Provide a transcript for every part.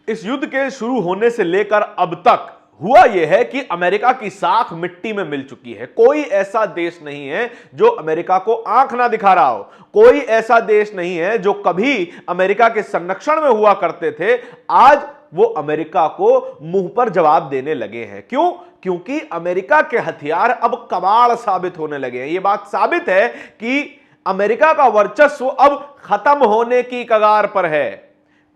इस युद्ध के शुरू होने से लेकर अब तक हुआ यह है कि अमेरिका की साख मिट्टी में मिल चुकी है। कोई ऐसा देश नहीं है जो अमेरिका को आंख ना दिखा रहा हो। कोई ऐसा देश नहीं है जो कभी अमेरिका के संरक्षण में हुआ करते थे, आज वो अमेरिका को मुंह पर जवाब देने लगे हैं। क्यों? क्योंकि अमेरिका के हथियार अब कबाड़ साबित होने लगे हैं। यह बात साबित है कि अमेरिका का वर्चस्व अब खत्म होने की कगार पर है।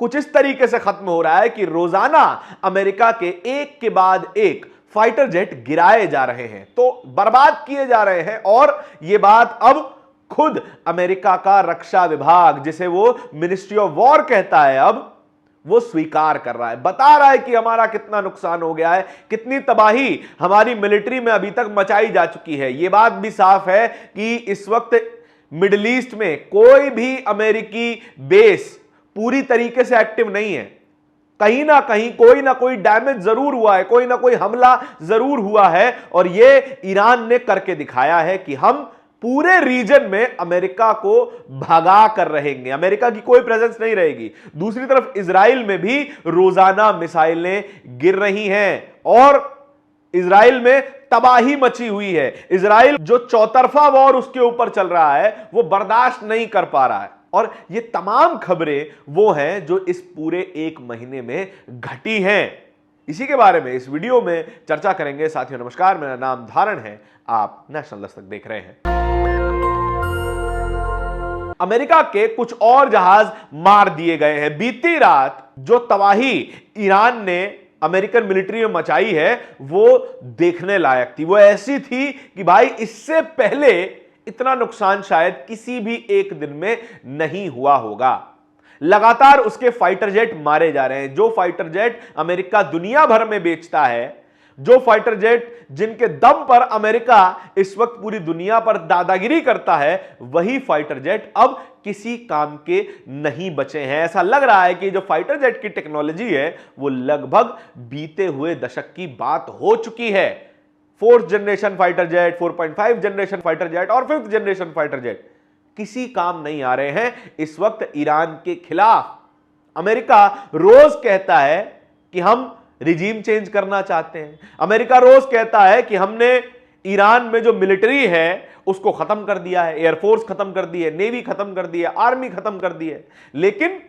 कुछ इस तरीके से खत्म हो रहा है कि रोजाना अमेरिका के एक के बाद एक फाइटर जेट गिराए जा रहे हैं, तो बर्बाद किए जा रहे हैं। और यह बात अब खुद अमेरिका का रक्षा विभाग, जिसे वो मिनिस्ट्री ऑफ वॉर कहता है, अब वो स्वीकार कर रहा है, बता रहा है कि हमारा कितना नुकसान हो गया है, कितनी तबाही हमारी मिलिट्री में अभी तक मचाई जा चुकी है। यह बात भी साफ है कि इस वक्त मिडिल ईस्ट में कोई भी अमेरिकी बेस पूरी तरीके से एक्टिव नहीं है। कहीं ना कोई डैमेज जरूर हुआ है, कोई ना कोई हमला जरूर हुआ है, और यह ईरान ने करके दिखाया है कि हम पूरे रीजन में अमेरिका को भगा कर रहेंगे, अमेरिका की कोई प्रेजेंस नहीं रहेगी। दूसरी तरफ इजराइल में भी रोजाना मिसाइलें गिर रही हैं और इजराइल में तबाही मची हुई है। इजराइल जो चौतरफा वॉर उसके ऊपर चल रहा है वो बर्दाश्त नहीं कर पा रहा है। और ये तमाम खबरें वो हैं जो इस पूरे एक महीने में घटी हैं। इसी के बारे में इस वीडियो में चर्चा करेंगे। साथियों नमस्कार, मेरा नाम धारण है, आप नेशनल दस्तक देख रहे हैं। अमेरिका के कुछ और जहाज मार दिए गए हैं। बीती रात जो तबाही ईरान ने अमेरिकन मिलिट्री में मचाई है वो देखने लायक थी। वो ऐसी थी कि भाई इससे पहले इतना नुकसान शायद किसी भी एक दिन में नहीं हुआ होगा। लगातार उसके फाइटर जेट मारे जा रहे हैं। जो फाइटर जेट अमेरिका दुनिया भर में बेचता है, जो फाइटर जेट जिनके दम पर अमेरिका इस वक्त पूरी दुनिया पर दादागिरी करता है, वही फाइटर जेट अब किसी काम के नहीं बचे हैं। ऐसा लग रहा है कि जो फाइटर जेट की टेक्नोलॉजी है वो लगभग बीते हुए दशक की बात हो चुकी है। 4th generation fighter jet, 4.5 generation fighter jet और 5th जनरेशन फाइटर जेट किसी काम नहीं आ रहे हैं इस वक्त ईरान के खिलाफ। अमेरिका रोज कहता है कि हम रिजीम चेंज करना चाहते हैं। अमेरिका रोज कहता है कि हमने ईरान में जो मिलिट्री है उसको खत्म कर दिया है, एयरफोर्स खत्म कर दी है, नेवी खत्म कर दी है, आर्मी खत्म कर दी है। लेकिन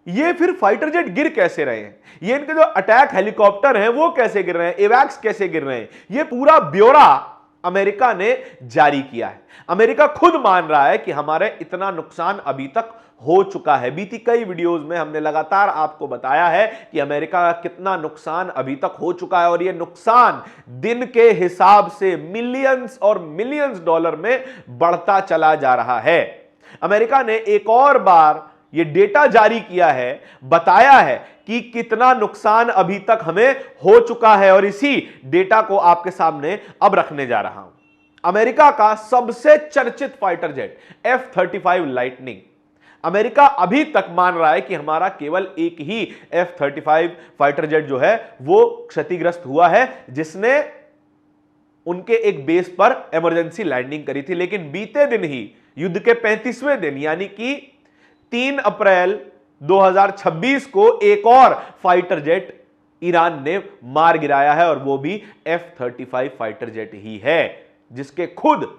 ये फिर फाइटर जेट गिर कैसे रहे हैं? ये इनके जो अटैक हेलीकॉप्टर हैं वो कैसे गिर रहे हैं? एवैक्स कैसे गिर रहे हैं? ये पूरा ब्यौरा अमेरिका ने जारी किया है। अमेरिका खुद मान रहा है कि हमारे इतना नुकसान अभी तक हो चुका है। बीती कई वीडियोस में हमने लगातार आपको बताया है कि अमेरिका का कितना नुकसान अभी तक हो चुका है, और यह नुकसान दिन के हिसाब से मिलियंस और मिलियंस डॉलर में बढ़ता चला जा रहा है। अमेरिका ने एक और बार यह डेटा जारी किया है, बताया है कि कितना नुकसान अभी तक हमें हो चुका है, और इसी डेटा को आपके सामने अब रखने जा रहा हूं। अमेरिका का सबसे चर्चित fighter jet F-35 lightning, America अभी तक मान रहा है कि हमारा केवल एक ही F-35 फाइटर जेट जो है वो क्षतिग्रस्त हुआ है, जिसने उनके एक बेस पर इमरजेंसी लैंडिंग करी थी। लेकिन बीते दिन ही, युद्ध के 35वें दिन, यानी कि 3 अप्रैल 2026 को एक और फाइटर जेट ईरान ने मार गिराया है, और वो भी F-35 फाइटर जेट ही है, जिसके खुद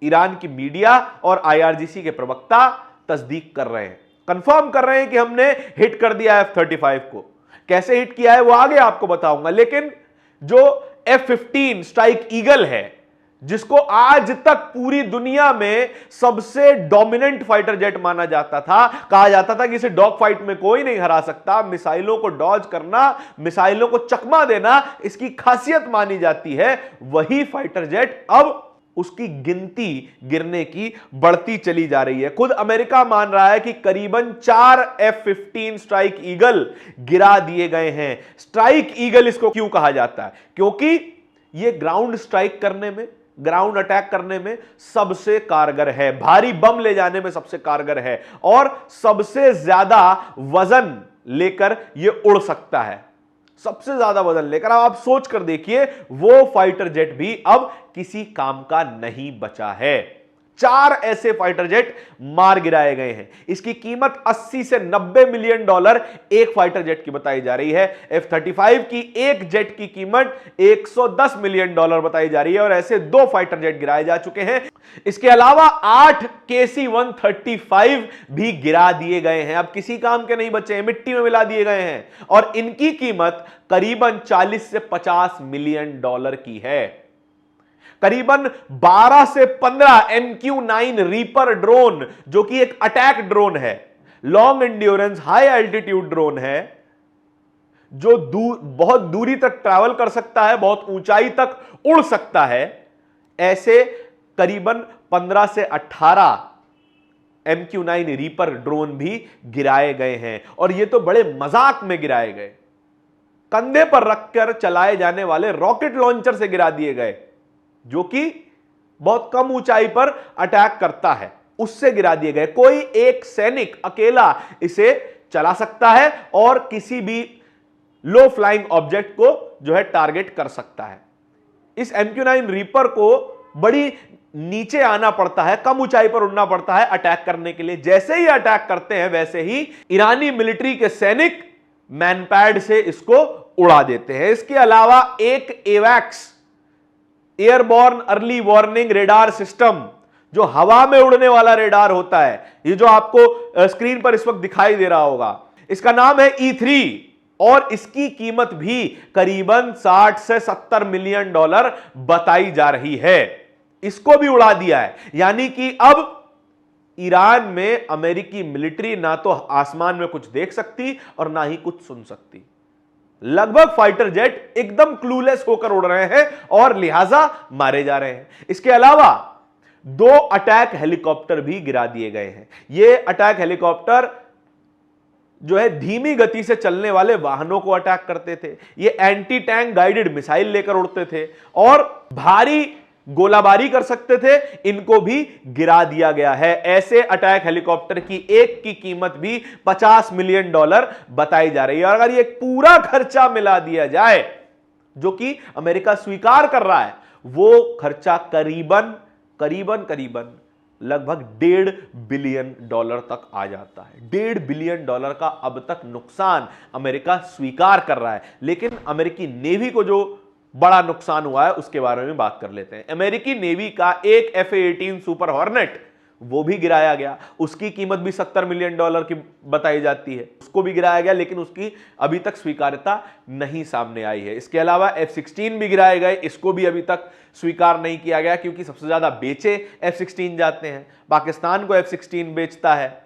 ईरान की मीडिया और IRGC के प्रवक्ता तस्दीक कर रहे हैं, कंफर्म कर रहे हैं कि हमने हिट कर दिया F-35 को। कैसे हिट किया है वो आगे आपको बताऊंगा। लेकिन जो F-15 स्ट्राइक ईगल है, जिसको आज तक पूरी दुनिया में सबसे डोमिनेंट फाइटर जेट माना जाता था, कहा जाता था कि इसे डॉग फाइट में कोई नहीं हरा सकता, मिसाइलों को डॉज करना, मिसाइलों को चकमा देना इसकी खासियत मानी जाती है, वही फाइटर जेट अब उसकी गिनती गिरने की बढ़ती चली जा रही है। खुद अमेरिका मान रहा है कि करीबन 4 F-15 स्ट्राइक ईगल गिरा दिए गए हैं। स्ट्राइक ईगल इसको क्यों कहा जाता है? क्योंकि यह ग्राउंड स्ट्राइक करने में, ग्राउंड अटैक करने में सबसे कारगर है, भारी बम ले जाने में सबसे कारगर है, और सबसे ज्यादा वजन लेकर यह उड़ सकता है। सबसे ज्यादा वजन लेकर आप सोच कर देखिए, वो फाइटर जेट भी अब किसी काम का नहीं बचा है। 4 ऐसे फाइटर जेट मार गिराए गए हैं। इसकी कीमत 80 से 90 मिलियन डॉलर एक फाइटर जेट की बताई जा रही है। F-35 की एक जेट की कीमत 110 मिलियन डॉलर बताई जा रही है और ऐसे 2 फाइटर जेट गिराए जा चुके हैं। इसके अलावा 8 KC-135 भी गिरा दिए गए हैं। अब किसी काम के नहीं बचे हैं, मिट्टी में मिला दिए गए हैं और इनकी कीमत करीबन 40 से 50 मिलियन डॉलर की है। करीबन 12 से 15 MQ-9 रीपर ड्रोन, जो कि एक अटैक ड्रोन है, long endurance high altitude drone है, जो बहुत दूरी तक ट्रैवल कर सकता है, बहुत ऊंचाई तक उड़ सकता है। ऐसे करीबन 15 से 18 MQ-9 रीपर ड्रोन भी गिराए गए हैं और ये तो बड़े मजाक में गिराए गए। कंधे पर रखकर चलाए जाने वाले रॉकेट लॉन्चर से गिरा दिए गए, जो कि बहुत कम ऊंचाई पर अटैक करता है, उससे गिरा दिए गए। कोई एक सैनिक अकेला इसे चला सकता है और किसी भी लो फ्लाइंग ऑब्जेक्ट को जो है टारगेट कर सकता है। इस MQ-9 रीपर को बड़ी नीचे आना पड़ता है, कम ऊंचाई पर उड़ना पड़ता है अटैक करने के लिए। जैसे ही अटैक करते हैं वैसे ही ईरानी मिलिट्री के सैनिक मैनपैड से इसको उड़ा देते हैं। इसके अलावा एक एवैक्स airborne early warning radar system, जो हवा में उड़ने वाला रेडार होता है, ये जो आपको स्क्रीन पर इस वक्त दिखाई दे रहा होगा, इसका नाम है E3 और इसकी कीमत भी करीबन 60 से 70 मिलियन डॉलर बताई जा रही है। इसको भी उड़ा दिया है। यानी कि अब ईरान में अमेरिकी मिलिट्री ना तो आसमान में कुछ देख सकती और ना ही कुछ सुन सकती। लगभग फाइटर जेट एकदम क्लूलेस होकर उड़ रहे हैं और लिहाजा मारे जा रहे हैं। इसके अलावा 2 अटैक हेलीकॉप्टर भी गिरा दिए गए हैं। ये अटैक हेलीकॉप्टर जो है धीमी गति से चलने वाले वाहनों को अटैक करते थे। ये एंटी टैंक गाइडेड मिसाइल लेकर उड़ते थे और भारी गोलाबारी कर सकते थे। इनको भी गिरा दिया गया है। ऐसे अटैक हेलीकॉप्टर की एक की कीमत भी 50 मिलियन डॉलर बताई जा रही है। और अगर ये पूरा खर्चा मिला दिया जाए, जो कि अमेरिका स्वीकार कर रहा है, वो खर्चा करीबन लगभग $1.5 बिलियन तक आ जाता है। $1.5 बिलियन का अब तक नुकसान अमेरिका स्वीकार कर रहा है। लेकिन अमेरिकी नेवी को जो बड़ा नुकसान हुआ है उसके बारे में बात कर लेते हैं। अमेरिकी नेवी का एक F-18 सुपर हॉर्नेट, वो भी गिराया गया। उसकी कीमत भी $70 मिलियन की बताई जाती है। उसको भी गिराया गया, लेकिन उसकी अभी तक स्वीकार्यता नहीं सामने आई है। इसके अलावा F-16 भी गिराए गए। इसको भी अभी तक स्वीकार नहीं किया गया, क्योंकि सबसे ज्यादा बेचे F-16 जाते हैं। पाकिस्तान को F-16 बेचता है,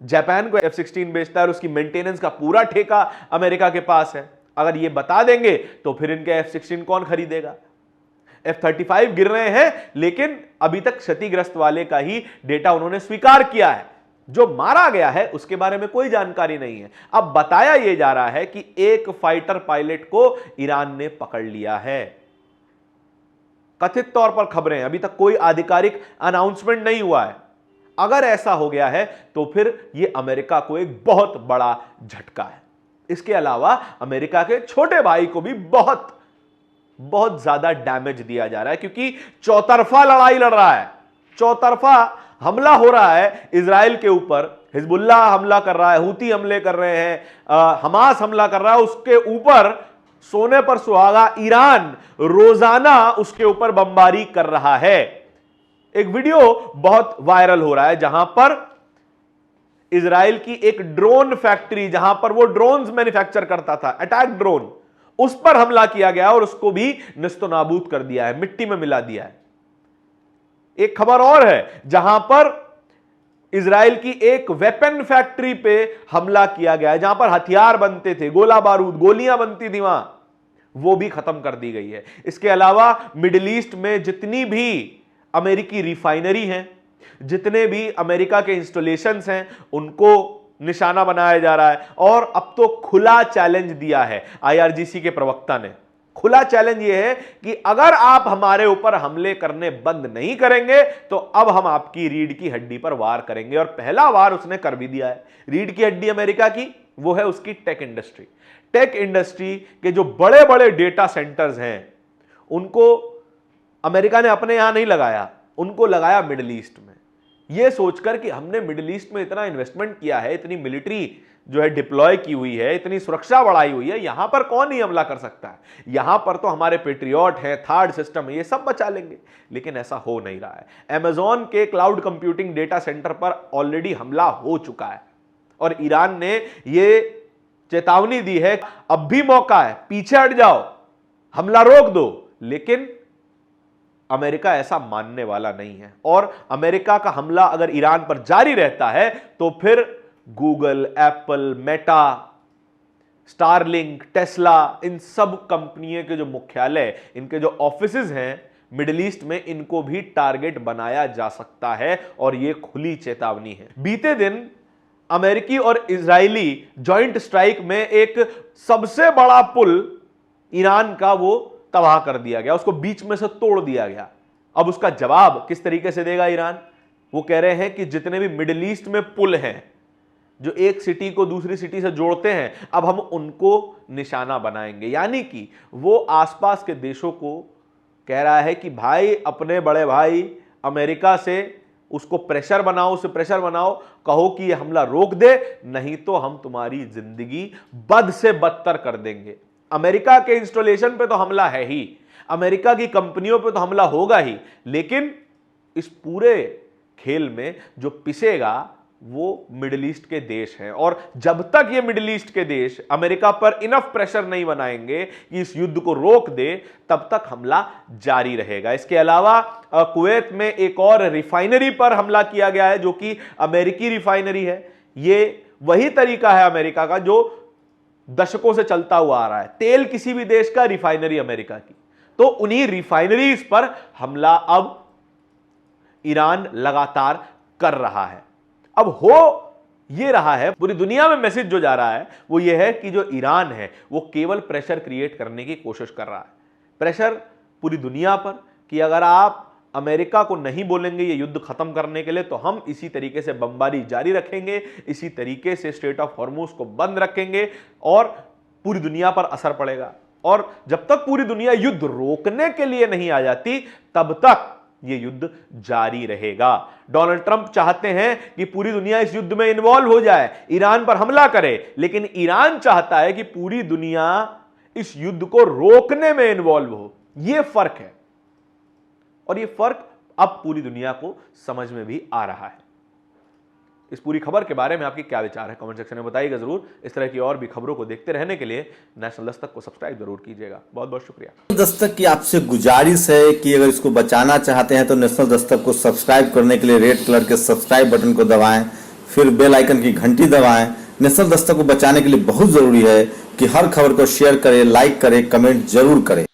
जापान को F-16 बेचता है और उसकी मेंटेनेंस का पूरा ठेका अमेरिका के पास है। अगर ये बता देंगे तो फिर इनके F-16 कौन खरीदेगा। F-35 गिर रहे हैं, लेकिन अभी तक क्षतिग्रस्त वाले का ही डेटा उन्होंने स्वीकार किया है। जो मारा गया है उसके बारे में कोई जानकारी नहीं है। अब बताया यह जा रहा है कि एक फाइटर पायलट को ईरान ने पकड़ लिया है। कथित तौर पर खबरें, अभी तक कोई आधिकारिक अनाउंसमेंट नहीं हुआ है। अगर ऐसा हो गया है तो फिर यह अमेरिका को एक बहुत बड़ा झटका है। इसके अलावा अमेरिका के छोटे भाई को भी बहुत ज्यादा डैमेज दिया जा रहा है, क्योंकि चौतरफा लड़ाई लड़ रहा है, चौतरफा हमला हो रहा है इजराइल के ऊपर। हिजबुल्लाह हमला कर रहा है, हूती हमले कर रहे हैं, हमास हमला कर रहा है। उसके ऊपर सोने पर सुहागा ईरान रोजाना उसके ऊपर बमबारी कर रहा है। एक वीडियो बहुत वायरल हो रहा है जहां पर इजराइल की एक ड्रोन फैक्ट्री, जहां पर वो ड्रोन्स मैन्युफैक्चर करता था, अटैक ड्रोन, उस पर हमला किया गया और उसको भी निस्तनाबूद कर दिया है, मिट्टी में मिला दिया है। एक खबर और है जहां पर इजराइल की एक वेपन फैक्ट्री पे हमला किया गया है, जहां पर हथियार बनते थे, गोला बारूद, गोलियां बनती थी वहां, वो भी खत्म कर दी गई है। इसके अलावा मिडिल ईस्ट में जितनी भी अमेरिकी रिफाइनरी हैं, जितने भी अमेरिका के इंस्टॉलेशंस हैं, उनको निशाना बनाया जा रहा है। और अब तो खुला चैलेंज दिया है IRGC के प्रवक्ता ने। खुला चैलेंज यह है कि अगर आप हमारे ऊपर हमले करने बंद नहीं करेंगे तो अब हम आपकी रीढ़ की हड्डी पर वार करेंगे। और पहला वार उसने कर भी दिया है। रीढ़ की हड्डी अमेरिका की वो है उसकी टेक इंडस्ट्री। टेक इंडस्ट्री के जो बड़े बड़े डेटा सेंटर्स हैं, उनको अमेरिका ने अपने यहां नहीं लगाया, उनको लगाया मिडिल ईस्ट में, यह सोचकर कि हमने मिडिल ईस्ट में इतना इन्वेस्टमेंट किया है, इतनी मिलिट्री जो है डिप्लॉय की हुई है, इतनी सुरक्षा बढ़ाई हुई है, यहां पर कौन ही हमला कर सकता है, यहां पर तो हमारे पेट्रियट है, थर्ड सिस्टम है, ये सब बचा लेंगे। लेकिन ऐसा हो नहीं रहा है। अमेज़न के क्लाउड कंप्यूटिंग डेटा सेंटर पर ऑलरेडी हमला हो चुका है और ईरान ने यह चेतावनी दी है, अब भी मौका है, पीछे हट जाओ, हमला रोक दो। लेकिन अमेरिका ऐसा मानने वाला नहीं है और अमेरिका का हमला अगर ईरान पर जारी रहता है तो फिर Google, Apple, Meta, Starlink, Tesla, इन सब कंपनियों के जो मुख्यालय, इनके जो ऑफिसेज हैं मिडिल ईस्ट में, इनको भी टारगेट बनाया जा सकता है और यह खुली चेतावनी है। बीते दिन अमेरिकी और इजरायली जॉइंट स्ट्राइक में एक सबसे बड़ा पुल ईरान का वो तबाह कर दिया गया, उसको बीच में से तोड़ दिया गया। अब उसका जवाब किस तरीके से देगा ईरान? वो कह रहे हैं कि जितने भी मिडिल ईस्ट में पुल हैं जो एक सिटी को दूसरी सिटी से जोड़ते हैं, अब हम उनको निशाना बनाएंगे। यानी कि वो आसपास के देशों को कह रहा है कि भाई, अपने बड़े भाई अमेरिका से उसको प्रेशर बनाओ, उसे प्रेशर बनाओ, कहो कि ये हमला रोक दे, नहीं तो हम तुम्हारी जिंदगी बद से बदतर कर देंगे। अमेरिका के इंस्टॉलेशन पे तो हमला है ही, अमेरिका की कंपनियों पे तो हमला होगा ही, लेकिन इस पूरे खेल में जो पिसेगा वो मिडिल ईस्ट के देश हैं। और जब तक ये मिडिल ईस्ट के देश अमेरिका पर इनफ प्रेशर नहीं बनाएंगे कि इस युद्ध को रोक दे, तब तक हमला जारी रहेगा। इसके अलावा कुवैत में एक और रिफाइनरी पर हमला किया गया है जो कि अमेरिकी रिफाइनरी है। ये वही तरीका है अमेरिका का जो दशकों से चलता हुआ आ रहा है, तेल किसी भी देश का, रिफाइनरी अमेरिका की। तो उन्हीं रिफाइनरीज पर हमला अब ईरान लगातार कर रहा है। अब हो ये रहा है, पूरी दुनिया में मैसेज जो जा रहा है वो ये है कि जो ईरान है वो केवल प्रेशर क्रिएट करने की कोशिश कर रहा है, प्रेशर पूरी दुनिया पर, कि अगर आप अमेरिका को नहीं बोलेंगे ये युद्ध खत्म करने के लिए तो हम इसी तरीके से बमबारी जारी रखेंगे, इसी तरीके से स्ट्रेट ऑफ हॉर्मुज को बंद रखेंगे और पूरी दुनिया पर असर पड़ेगा। और जब तक पूरी दुनिया युद्ध रोकने के लिए नहीं आ जाती, तब तक यह युद्ध जारी रहेगा। डोनाल्ड ट्रंप चाहते हैं कि पूरी दुनिया इस युद्ध में इन्वॉल्व हो जाए, ईरान पर हमला करे, लेकिन ईरान चाहता है कि पूरी दुनिया इस युद्ध को रोकने में इन्वॉल्व हो। यह फर्क है और यह फर्क अब पूरी दुनिया को समझ में भी आ रहा है। इस पूरी खबर के बारे में आपके क्या विचार है, कमेंट सेक्शन में बताइएगा जरूर। इस तरह की और भी खबरों को देखते रहने के लिए नेशनल दस्तक को सब्सक्राइब जरूर कीजिएगा। बहुत बहुत शुक्रिया। दस्तक की आपसे गुजारिश है कि अगर इसको बचाना चाहते हैं तो नेशनल दस्तक को सब्सक्राइब करने के लिए रेड कलर के सब्सक्राइब बटन को दबाएं, फिर बेल आइकन की घंटी दबाएं। नेशनल दस्तक को बचाने के लिए बहुत जरूरी है कि हर खबर को शेयर करें, लाइक करें, कमेंट जरूर करें।